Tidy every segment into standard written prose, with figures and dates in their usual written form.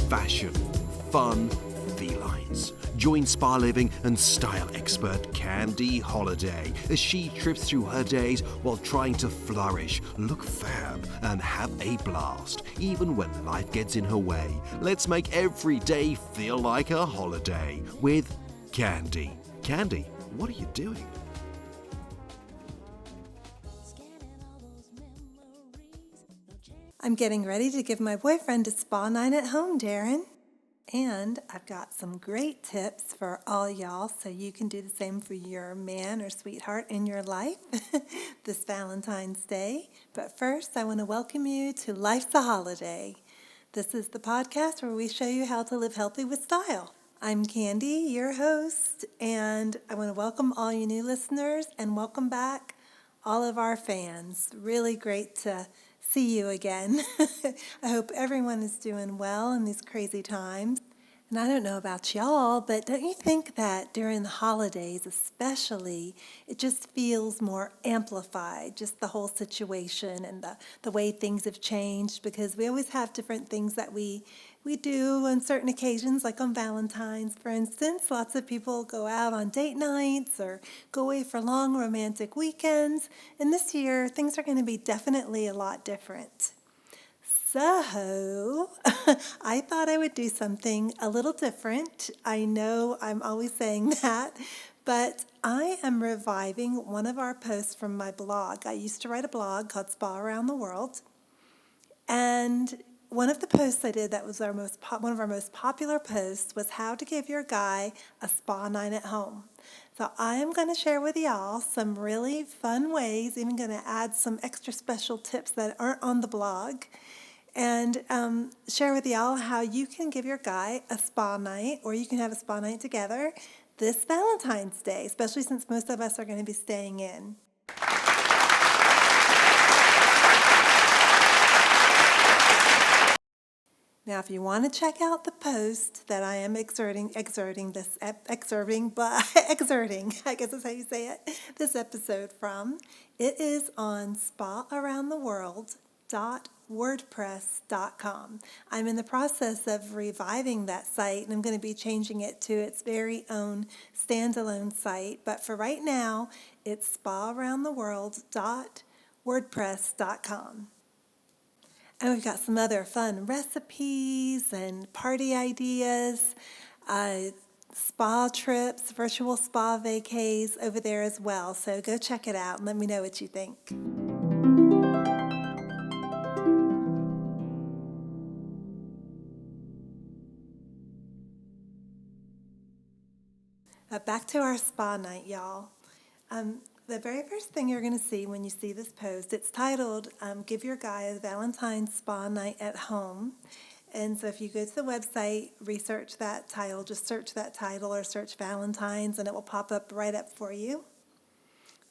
fashion, fun, felines. Join spa living and style expert Candy Holiday as she trips through her days while trying to flourish, look fab, and have a blast, even when life gets in her way. Let's make every day feel like a holiday with Candy. Candy, what are you doing? I'm getting ready to give my boyfriend a spa night at home, Darren. And I've got some great tips for all y'all so you can do the same for your man or sweetheart in your life this Valentine's Day. But first, I want to welcome you to Life's a Holiday. This is the podcast where we show you how to live healthy with style. I'm Candy, your host, and I want to welcome all you new listeners and welcome back all of our fans. Really great to see you again. I hope everyone is doing well in these crazy times. And I don't know about y'all, but don't you think that during the holidays especially, it just feels more amplified, just the whole situation and the way things have changed, because we always have different things that we do on certain occasions, like on Valentine's, for instance. Lots of people go out on date nights or go away for long romantic weekends. And this year, things are going to be definitely a lot different. So, I thought I would do something a little different. I know I'm always saying that, but I am reviving one of our posts from my blog. I used to write a blog called Spa Around the World, and one of the posts I did that was one of our most popular posts was how to give your guy a spa night at home. So I am going to share with y'all some really fun ways, even going to add some extra special tips that aren't on the blog, and share with y'all how you can give your guy a spa night, or you can have a spa night together this Valentine's Day, especially since most of us are going to be staying in. Now, if you want to check out the post that I am exerting, I guess that's how you say it, this episode from, it is on spaaroundtheworld.wordpress.com. I'm in the process of reviving that site, and I'm going to be changing it to its very own standalone site. But for right now, it's spaaroundtheworld.wordpress.com. And we've got some other fun recipes and party ideas, spa trips, virtual spa vacays over there as well. So go check it out and let me know what you think. Back to our spa night, y'all. The very first thing you're going to see when you see this post, it's titled, Give Your Guy a Valentine's Spa Night at Home. And so if you go to the website, research that title, just search that title or search Valentines, and it will pop up right up for you.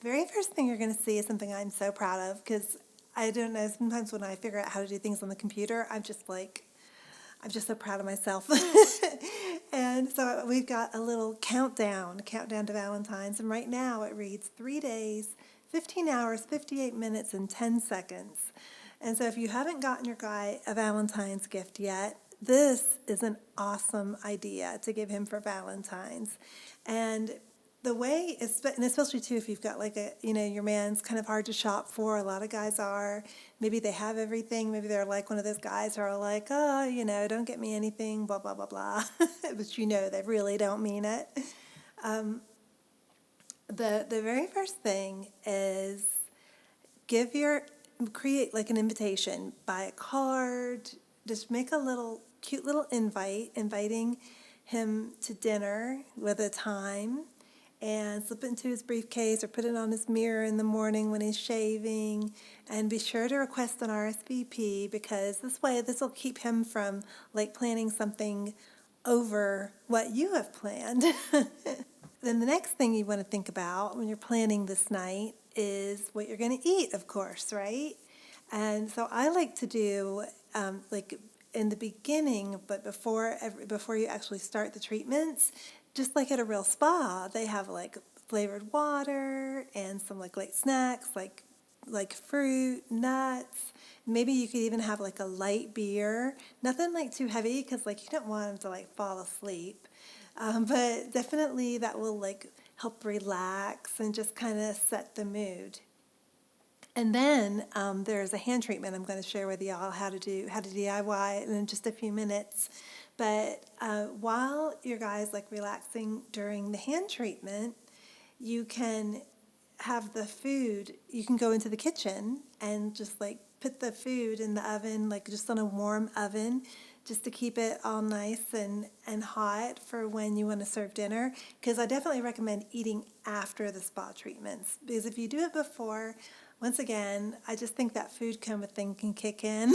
The very first thing you're going to see is something I'm so proud of, because I don't know, sometimes when I figure out how to do things on the computer, I'm just so proud of myself. And so we've got a little countdown to Valentine's. And right now it reads 3 days, 15 hours, 58 minutes, and 10 seconds. And so if you haven't gotten your guy a Valentine's gift yet, this is an awesome idea to give him for Valentine's. And the way, and especially too, if you've got your man's kind of hard to shop for, a lot of guys are, maybe they have everything, maybe they're like one of those guys who are like, oh, don't get me anything, blah, blah, blah, blah, but they really don't mean it. The very first thing is create like an invitation, buy a card, just make a cute little inviting him to dinner with a time, and slip it into his briefcase or put it on his mirror in the morning when he's shaving, and be sure to request an RSVP, because this will keep him from planning something over what you have planned. Then the next thing you want to think about when you're planning this night is what you're going to eat, of course, right? And so I like to do in the beginning, but before you actually start the treatments, just like at a real spa, they have flavored water and some light snacks, like fruit, nuts. Maybe you could even have like a light beer. Nothing like too heavy because like you don't want them to like fall asleep. But definitely that will like help relax and just kind of set the mood. And then there's a hand treatment I'm going to share with y'all how to DIY it in just a few minutes. But while your guys like relaxing during the hand treatment, you can have the food. You can go into the kitchen and just like put the food in the oven, like just on a warm oven, just to keep it all nice and hot for when you want to serve dinner. Because I definitely recommend eating after the spa treatments. Because if you do it before, once again, I just think that food coma thing can kick in.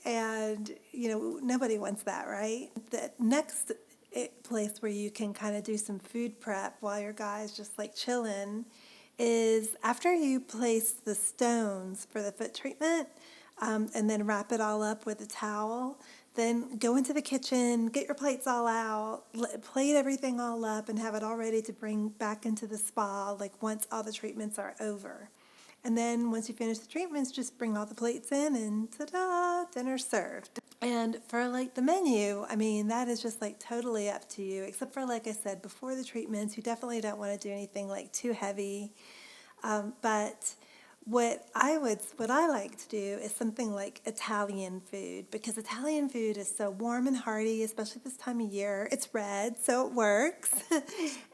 And, nobody wants that, right? The next place where you can kind of do some food prep while your guys just like chilling is after you place the stones for the foot treatment, and then wrap it all up with a towel. Then go into the kitchen, get your plates all out, plate everything all up, and have it all ready to bring back into the spa, like once all the treatments are over. And then once you finish the treatments, just bring all the plates in and ta-da, dinner's served. And for like the menu, I mean, that is just like totally up to you, except for like I said, before the treatments, you definitely don't want to do anything like too heavy. But what I like to do is something like Italian food, because Italian food is so warm and hearty, especially this time of year. It's red, so it works.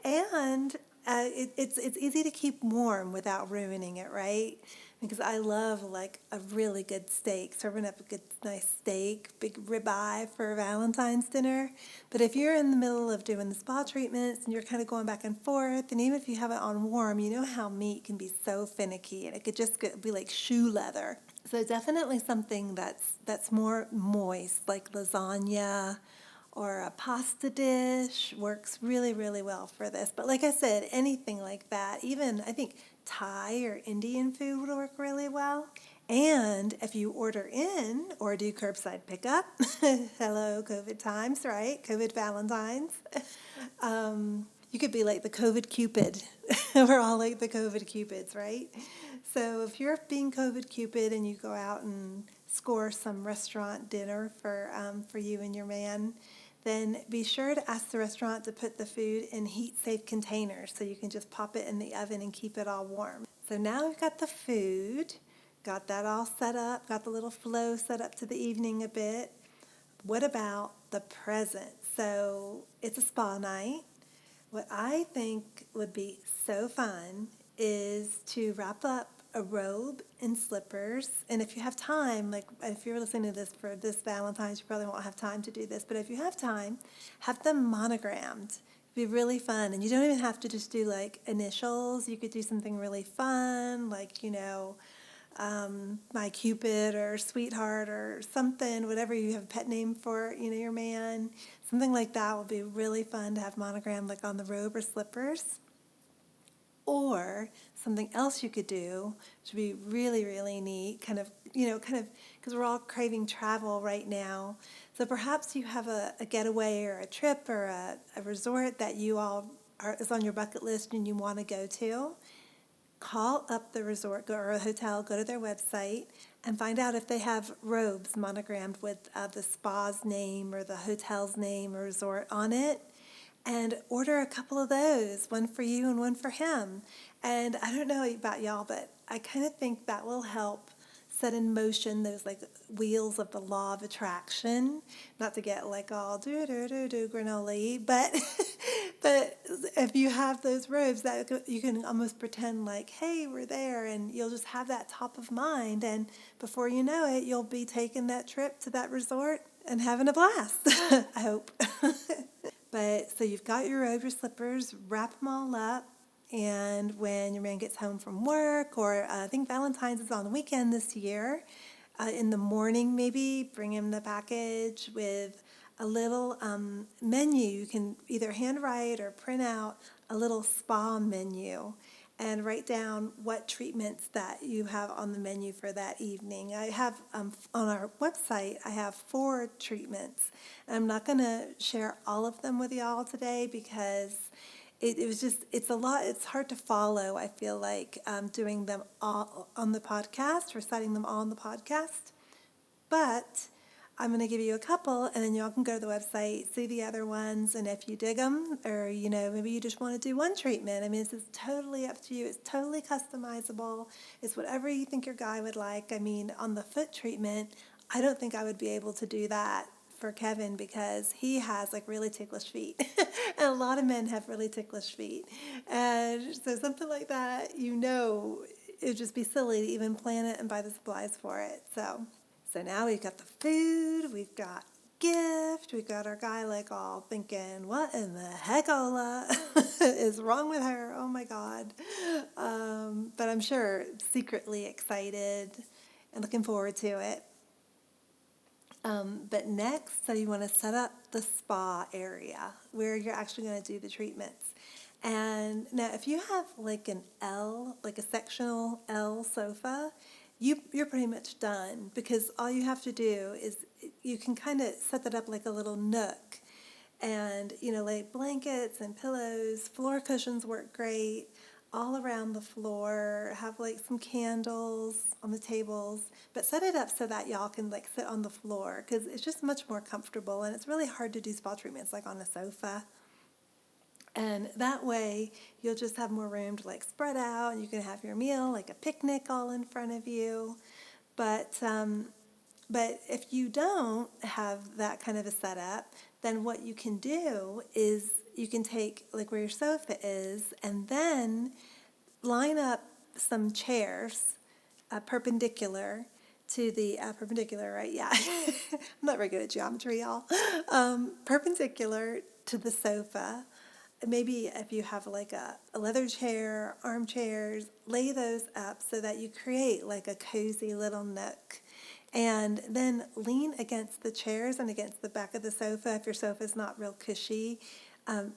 And it's easy to keep warm without ruining it, right? Because I love like a really good steak, serving up a good nice steak, big ribeye for Valentine's dinner. But if you're in the middle of doing the spa treatments and you're kind of going back and forth, and even if you have it on warm, you know how meat can be so finicky and it could just be like shoe leather. So definitely something that's more moist, like lasagna or a pasta dish works really, really well for this. But like I said, anything like that, even I think Thai or Indian food would work really well. And if you order in or do curbside pickup, hello, COVID times, right? COVID Valentines. You could be like the COVID Cupid. We're all like the COVID Cupids, right? So if you're being COVID Cupid and you go out and score some restaurant dinner for you and your man, then be sure to ask the restaurant to put the food in heat-safe containers so you can just pop it in the oven and keep it all warm. So now we've got the food, got that all set up, got the little flow set up to the evening a bit. What about the present? So it's a spa night. What I think would be so fun is to wrap up a robe and slippers. And if you have time, like if you're listening to this for this Valentine's, you probably won't have time to do this. But if you have time, have them monogrammed. It'd be really fun. And you don't even have to just do like initials. You could do something really fun, like, my Cupid or sweetheart or something, whatever you have a pet name for, your man. Something like that would be really fun to have monogrammed like on the robe or slippers. Or something else you could do, which would be really, really neat, kind of, because we're all craving travel right now. So perhaps you have a getaway or a trip or a resort that you all is on your bucket list and you want to go to. Call up the resort or a hotel, go to their website, and find out if they have robes monogrammed with the spa's name or the hotel's name or resort on it. And order a couple of those, one for you and one for him. And I don't know about y'all, but I kind of think that will help set in motion those like wheels of the law of attraction. Not to get like all do granola, but but if you have those robes, that you can almost pretend like, hey, we're there, and you'll just have that top of mind. And before you know it, you'll be taking that trip to that resort and having a blast. I hope. But so you've got your robe, your slippers, wrap them all up. And when your man gets home from work, or I think Valentine's is on the weekend this year, in the morning maybe, bring him the package with a little menu. You can either handwrite or print out a little spa menu and write down what treatments that you have on the menu for that evening. I have, on our website, I have 4 treatments. And I'm not going to share all of them with y'all today because it was just, it's a lot, it's hard to follow, I feel like, doing them all on the podcast, reciting them all on the podcast. But I'm going to give you a couple, and then y'all can go to the website, see the other ones, and if you dig them, or, maybe you just want to do one treatment. I mean, this is totally up to you. It's totally customizable. It's whatever you think your guy would like. I mean, on the foot treatment, I don't think I would be able to do that for Kevin because he has like really ticklish feet. And a lot of men have really ticklish feet. And so something like that, it would just be silly to even plan it and buy the supplies for it. So now we've got the food, we've got gift, we've got our guy like all thinking, what in the heck, Ola, is wrong with her? Oh my God. But I'm sure secretly excited and looking forward to it. But next, so you want to set up the spa area where you're actually going to do the treatments. And now if you have like an L, like a sectional L sofa, you're pretty much done because all you have to do is you can kind of set that up like a little nook and, lay blankets and pillows, floor cushions work great all around the floor, have like some candles on the tables, but set it up so that y'all can like sit on the floor because it's just much more comfortable and it's really hard to do spa treatments like on a sofa. And that way, you'll just have more room to like spread out, and you can have your meal like a picnic all in front of you. But if you don't have that kind of a setup, then what you can do is you can take like where your sofa is, and then line up some chairs perpendicular to the perpendicular, right? Yeah, I'm not very good at geometry, y'all. Perpendicular to the sofa. Maybe if you have like a leather chair, armchairs, lay those up so that you create like a cozy little nook. And then lean against the chairs and against the back of the sofa if your sofa is not real cushy.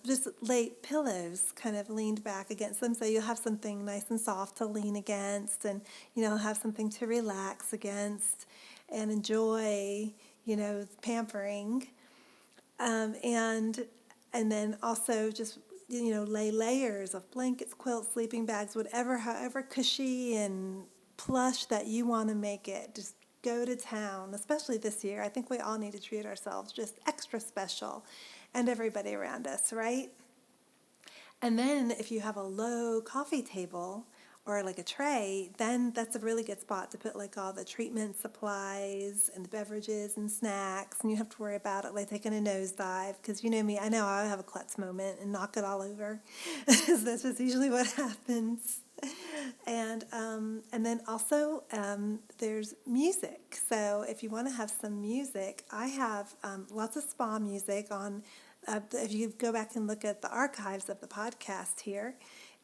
Just lay pillows kind of leaned back against them so you'll have something nice and soft to lean against and, have something to relax against and enjoy, pampering. And then also just, lay layers of blankets, quilts, sleeping bags, however cushy and plush that you want to make it. Just go to town, especially this year. I think we all need to treat ourselves just extra special and everybody around us, right? And then if you have a low coffee table or like a tray, then that's a really good spot to put like all the treatment supplies and the beverages and snacks, and you have to worry about it like taking a nosedive because you know me, I know I'll have a klutz moment and knock it all over. That's just usually what happens. And then also there's music. So if you want to have some music, I have lots of spa music on. If you go back and look at the archives of the podcast here,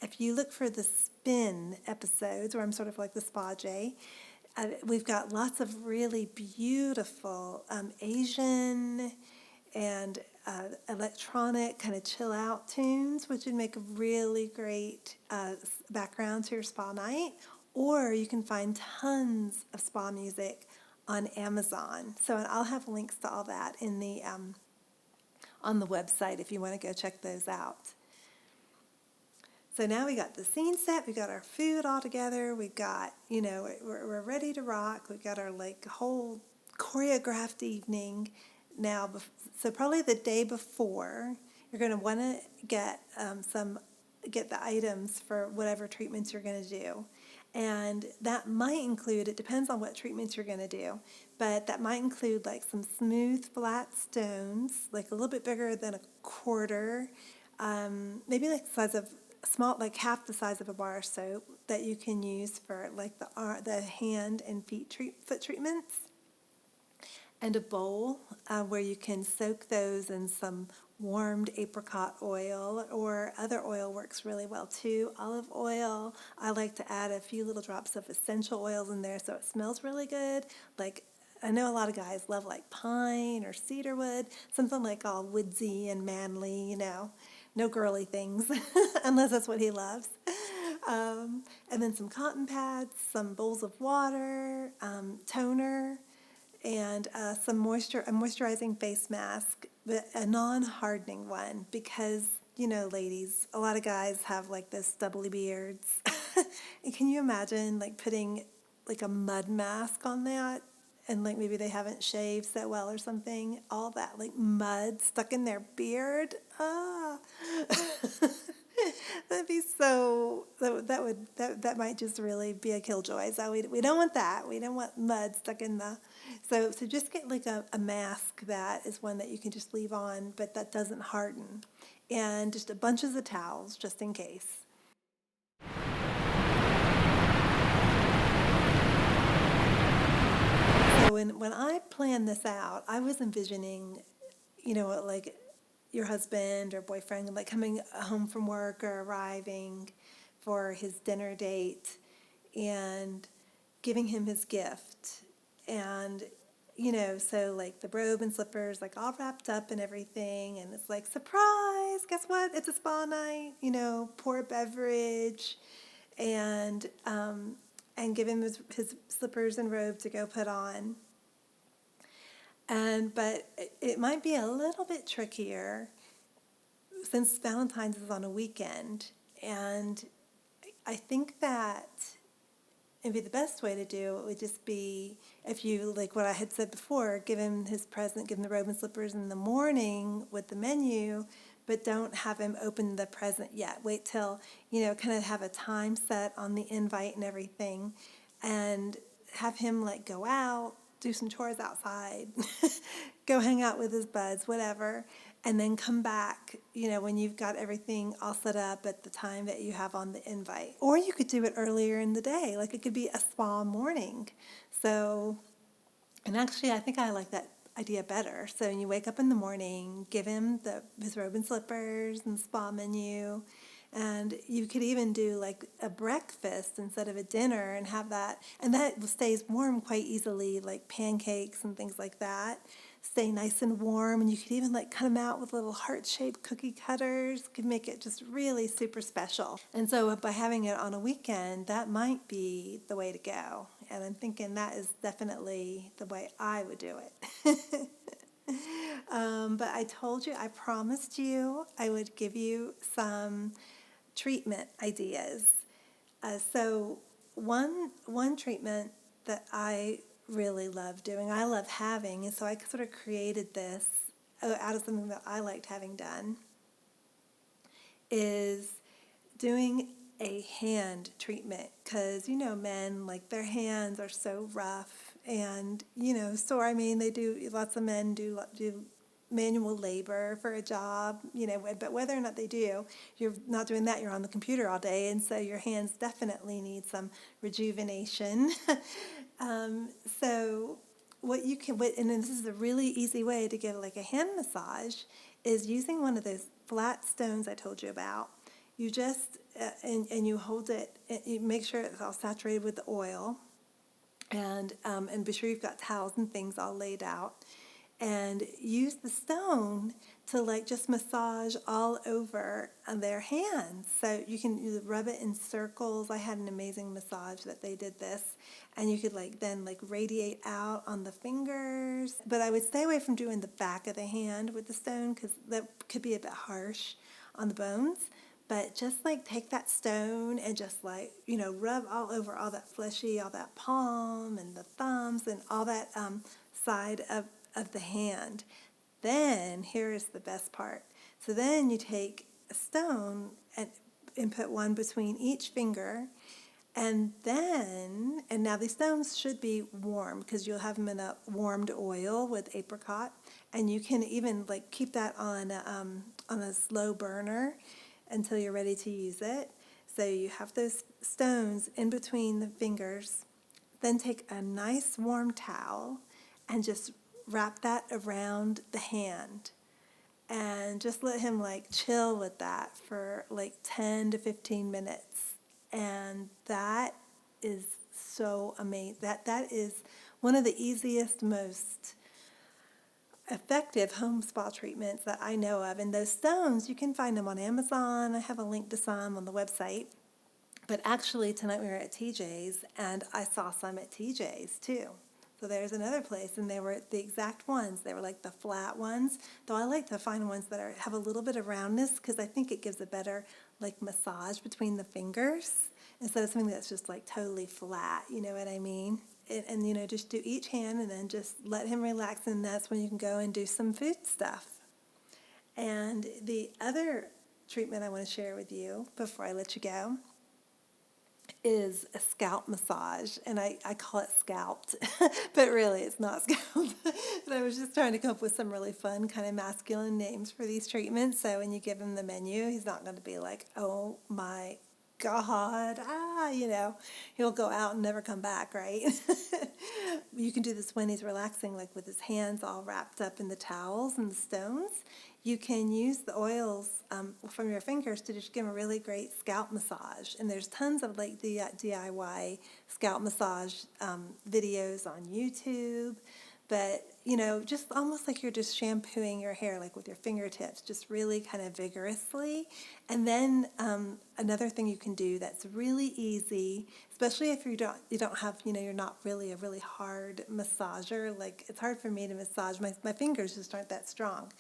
if you look for the spin episodes, where I'm sort of like the spa J, we've got lots of really beautiful Asian and electronic kind of chill out tunes, which would make a really great background to your spa night. Or you can find tons of spa music on Amazon. So I'll have links to all that in the on the website if you want to go check those out. So now we got the scene set, we got our food all together, we got, we're ready to rock, we got our like whole choreographed evening. Now, so probably the day before, you're going to want to get the items for whatever treatments you're going to do. And that might include, it depends on what treatments you're going to do, but that might include like some smooth flat stones, like a little bit bigger than a quarter, maybe like the size of small, like half the size of a bar of soap that you can use for like the hand and foot treatments. And a bowl where you can soak those in some warmed apricot oil, or other oil works really well too. Olive oil. I like to add a few little drops of essential oils in there so it smells really good. Like, I know a lot of guys love like pine or cedarwood, something like all woodsy and manly, no girly things, unless that's what he loves. And then some cotton pads, some bowls of water, toner, and a moisturizing face mask, but a non-hardening one because, ladies, a lot of guys have like those stubbly beards. And can you imagine like putting like a mud mask on that? And like maybe they haven't shaved so well or something. All that like mud stuck in their beard. Ah. That'd be so, that might just really be a killjoy. So we don't want that. We don't want mud stuck in so just get like a mask that is one that you can just leave on, but that doesn't harden. And just a bunches of towels just in case. So when I planned this out, I was envisioning, like your husband or boyfriend like coming home from work or arriving for his dinner date and giving him his gift. And so like the robe and slippers like all wrapped up and everything, and it's like, surprise, guess what, it's a spa night, pour a beverage and give him his slippers and robe to go put on. But it might be a little bit trickier since Valentine's is on a weekend. And I think that maybe the best way to do it would just be, if you, like what I had said before, give him his present, give him the robe and slippers in the morning with the menu, but don't have him open the present yet. Wait till, kind of have a time set on the invite and everything, and have him like go out, do some chores outside, go hang out with his buds, whatever, and then come back, when you've got everything all set up at the time that you have on the invite. Or you could do it earlier in the day, like it could be a spa morning. So, and actually I think I like that idea better. So when you wake up in the morning, give him his robe and slippers and spa menu. And you could even do like a breakfast instead of a dinner and have that. And that stays warm quite easily, like pancakes and things like that. Stay nice and warm. And you could even like cut them out with little heart-shaped cookie cutters. Could make it just really super special. And so by having it on a weekend, that might be the way to go. And I'm thinking that is definitely the way I would do it. But I promised you I would give you some treatment ideas. So one treatment that I really love doing, I love having, and so I sort of created this out of something that I liked having done, is doing a hand treatment. Because men, like, their hands are so rough, and so I mean lots of men do manual labor for a job, but whether or not they do, you're not doing that, you're on the computer all day, and so your hands definitely need some rejuvenation. So and this is a really easy way to get like a hand massage, is using one of those flat stones I told you about. You just, and you hold it, and you make sure it's all saturated with the oil, and be sure you've got towels and things all laid out. And use the stone to like just massage all over their hands. So you can rub it in circles. I had an amazing massage that they did this, and you could then radiate out on the fingers. But I would stay away from doing the back of the hand with the stone, because that could be a bit harsh on the bones. But just take that stone and just rub all over all that fleshy, all that palm and the thumbs and all that side of the hand. Then here is the best part. So then you take a stone and put one between each finger, and now these stones should be warm, because you'll have them in a warmed oil with apricot, and you can even keep that on a slow burner until you're ready to use it. So you have those stones in between the fingers. Then take a nice warm towel and just wrap that around the hand, and just let him chill with that for 10 to 15 minutes. And that is so amazing. That is one of the easiest, most effective home spa treatments that I know of. And those stones, you can find them on Amazon. I have a link to some on the website. But actually, tonight we were at TJ's, and I saw some at TJ's too. So there's another place, and they were the exact ones. They were like the flat ones, though I like to find ones that have a little bit of roundness because I think it gives a better like massage between the fingers instead of something that's just like totally flat, you know what I mean? And just do each hand and then just let him relax, and that's when you can go and do some food stuff. And the other treatment I want to share with you before I let you go is a scalp massage, and I call it scalped, but really it's not scalped. But I was just trying to come up with some really fun kind of masculine names for these treatments, so when you give him the menu, he's not going to be like, oh my God, he'll go out and never come back, right? You can do this when he's relaxing, like with his hands all wrapped up in the towels and the stones. You can use the oils from your fingers to just give him a really great scalp massage. And there's tons of like the DIY scalp massage videos on YouTube. But, just almost like you're just shampooing your hair, like with your fingertips, just really kind of vigorously. And then another thing you can do that's really easy, especially if you don't have, you're not really a really hard massager. Like, it's hard for me to massage. My fingers just aren't that strong.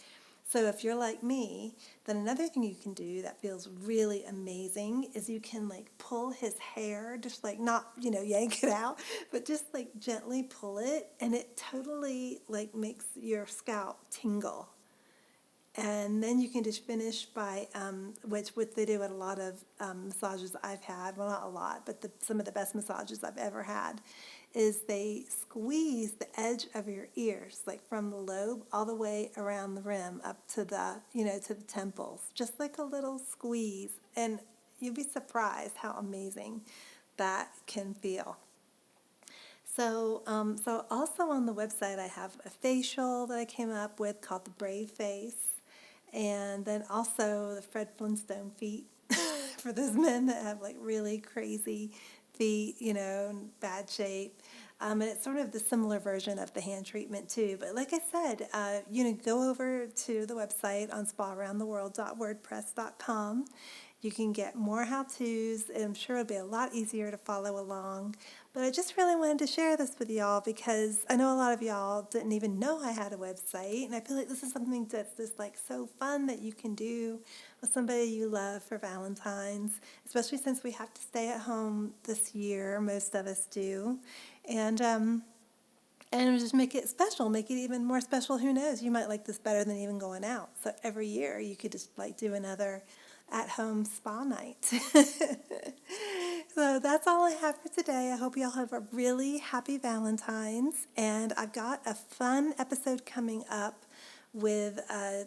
So if you're like me, then another thing you can do that feels really amazing is you can like pull his hair, just like not, yank it out, but just like gently pull it, and it totally like makes your scalp tingle. And then you can just finish by, which they do at a lot of massages I've had, well, not a lot, but some of the best massages I've ever had, is they squeeze the edge of your ears, like from the lobe all the way around the rim up to the, to the temples, just like a little squeeze. And you'll be surprised how amazing that can feel. So also on the website, I have a facial that I came up with called the Brave Face. And then also the Fred Flintstone feet for those men that have like really crazy feet, in bad shape. And it's sort of the similar version of the hand treatment too. But like I said, go over to the website on spaaroundtheworld.wordpress.com. You can get more how-tos, and I'm sure it'll be a lot easier to follow along. But I just really wanted to share this with y'all because I know a lot of y'all didn't even know I had a website, and I feel like this is something that's just like so fun that you can do with somebody you love for Valentine's, especially since we have to stay at home this year, most of us do. And just make it special, make it even more special. Who knows? You might like this better than even going out. So every year you could just like do another at-home spa night. So that's all I have for today. I hope you all have a really happy Valentine's. And I've got a fun episode coming up with a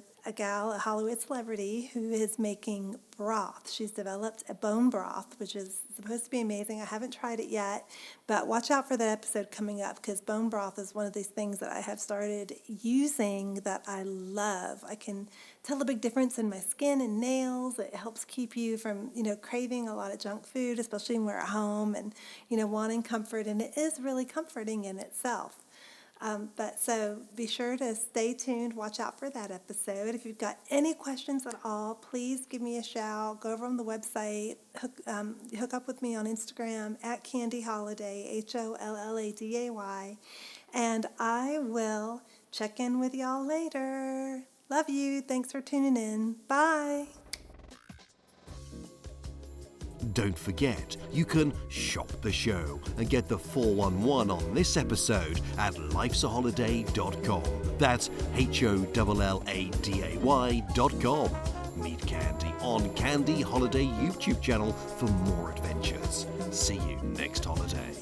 Hollywood celebrity who is making broth. She's developed a bone broth, which is supposed to be amazing. I haven't tried it yet, but watch out for that episode coming up because bone broth is one of these things that I have started using that I love. I can tell a big difference in my skin and nails. It helps keep you from, craving a lot of junk food, especially when we're at home and, wanting comfort. And it is really comforting in itself. So be sure to stay tuned, watch out for that episode. If you've got any questions at all, please give me a shout. Go over on the website, hook up with me on Instagram at Candy Holiday, HOLLADAY, and I will check in with y'all later. Love you. Thanks for tuning in. Bye. Don't forget, you can shop the show and get the 411 on this episode at lifesaholiday.com. That's HOLLADAY.com. Meet Candy on Candy Holiday YouTube channel for more adventures. See you next holiday.